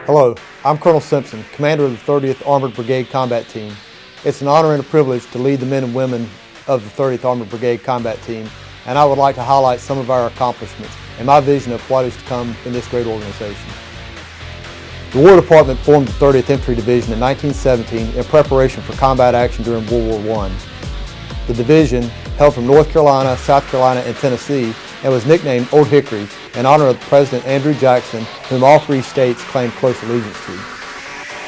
Hello, I'm Colonel Simpson, commander of the 30th Armored Brigade Combat Team. It's an honor and a privilege to lead the men and women of the 30th Armored Brigade Combat Team, and I would like to highlight some of our accomplishments and my vision of what is to come in this great organization. The War Department formed the 30th Infantry Division in 1917 in preparation for combat action during World War I. The division hailed from North Carolina, South Carolina, and Tennessee, and was nicknamed Old Hickory in honor of President Andrew Jackson, whom all three states claimed close allegiance to.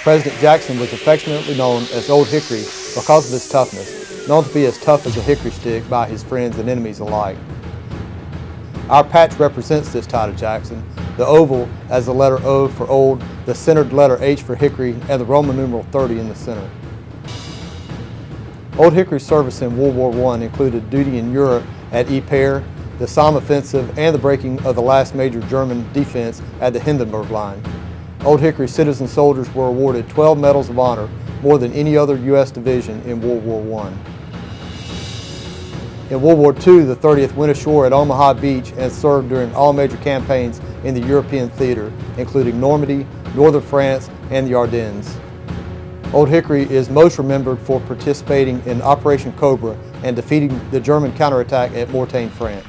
President Jackson was affectionately known as Old Hickory because of his toughness, known to be as tough as a hickory stick by his friends and enemies alike. Our patch represents this tie to Jackson, the oval as the letter O for Old, the centered letter H for Hickory, and the Roman numeral 30 in the center. Old Hickory's service in World War I included duty in Europe at Ypres, the Somme offensive, and the breaking of the last major German defense at the Hindenburg Line. Old Hickory citizen soldiers were awarded 12 Medals of Honor, more than any other U.S. division in World War I. In World War II, the 30th went ashore at Omaha Beach and served during all major campaigns in the European theater, including Normandy, northern France, and the Ardennes. Old Hickory is most remembered for participating in Operation Cobra and defeating the German counterattack at Mortain, France.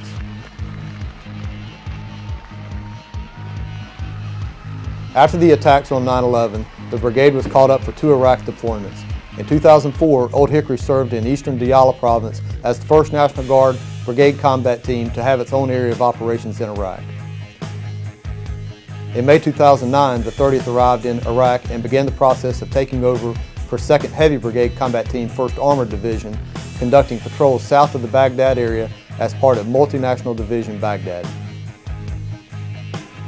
After the attacks on 9/11, the brigade was called up for 2 Iraq deployments. In 2004, Old Hickory served in eastern Diyala province as the 1st National Guard Brigade Combat Team to have its own area of operations in Iraq. In May 2009, the 30th arrived in Iraq and began the process of taking over for 2nd Heavy Brigade Combat Team 1st Armored Division, conducting patrols south of the Baghdad area as part of Multinational Division Baghdad.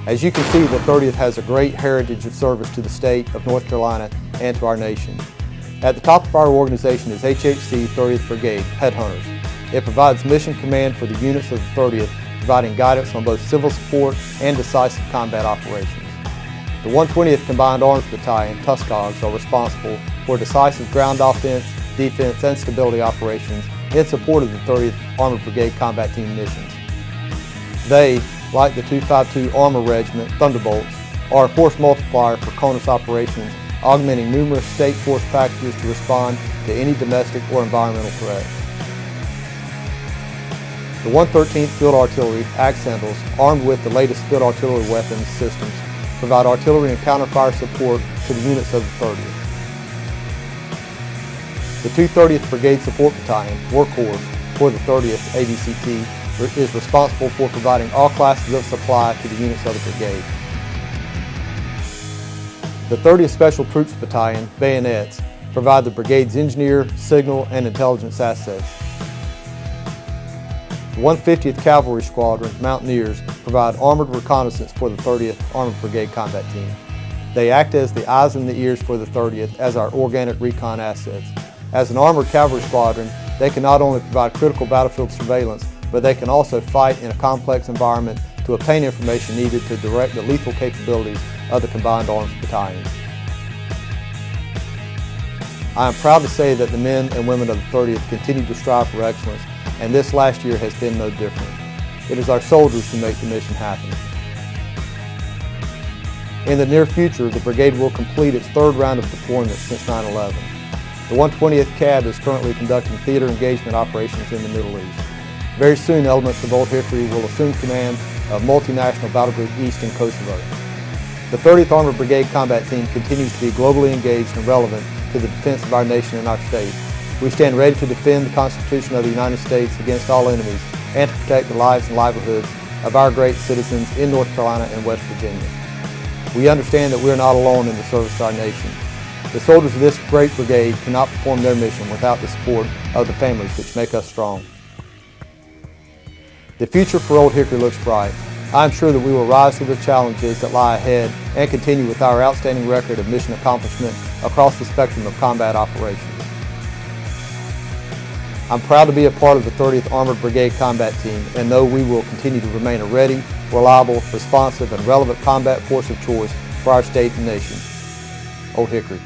As you can see, the 30th has a great heritage of service to the state of North Carolina and to our nation. At the top of our organization is HHC 30th Brigade, Headhunters. It provides mission command for the units of the 30th, providing guidance on both civil support and decisive combat operations. The 120th Combined Arms Battalion, Tuskogs, are responsible for decisive ground offense, defense, and stability operations in support of the 30th Armored Brigade Combat Team missions. They, like the 252 Armor Regiment, Thunderbolts, are a force multiplier for CONUS operations, augmenting numerous state force packages to respond to any domestic or environmental threat. The 113th Field Artillery, Accendals, armed with the latest field artillery weapons systems, provide artillery and counterfire support to the units of the 30th. The 230th Brigade Support Battalion, Workhorse, for the 30th ABCT, is responsible for providing all classes of supply to the units of the brigade. The 30th Special Troops Battalion, Bayonets, provide the brigade's engineer, signal, and intelligence assets. The 150th Cavalry Squadron, Mountaineers, provide armored reconnaissance for the 30th Armored Brigade Combat Team. They act as the eyes and the ears for the 30th as our organic recon assets. As an armored cavalry squadron, they can not only provide critical battlefield surveillance, but they can also fight in a complex environment to obtain information needed to direct the lethal capabilities of the Combined Arms Battalions. I am proud to say that the men and women of the 30th continue to strive for excellence, and this last year has been no different. It is our soldiers who make the mission happen. In the near future, the brigade will complete its 3rd round of deployments since 9/11. The 120th CAB is currently conducting theater engagement operations in the Middle East. Very soon, elements of Old Hickory will assume command of Multinational Battle Group East in Kosovo. The 30th Armored Brigade Combat Team continues to be globally engaged and relevant to the defense of our nation and our state. We stand ready to defend the Constitution of the United States against all enemies and to protect the lives and livelihoods of our great citizens in North Carolina and West Virginia. We understand that we are not alone in the service to our nation. The soldiers of this great brigade cannot perform their mission without the support of the families which make us strong. The future for Old Hickory looks bright. I am sure that we will rise to the challenges that lie ahead and continue with our outstanding record of mission accomplishment across the spectrum of combat operations. I'm proud to be a part of the 30th Armored Brigade Combat Team and know we will continue to remain a ready, reliable, responsive, and relevant combat force of choice for our state and nation. Old Hickory.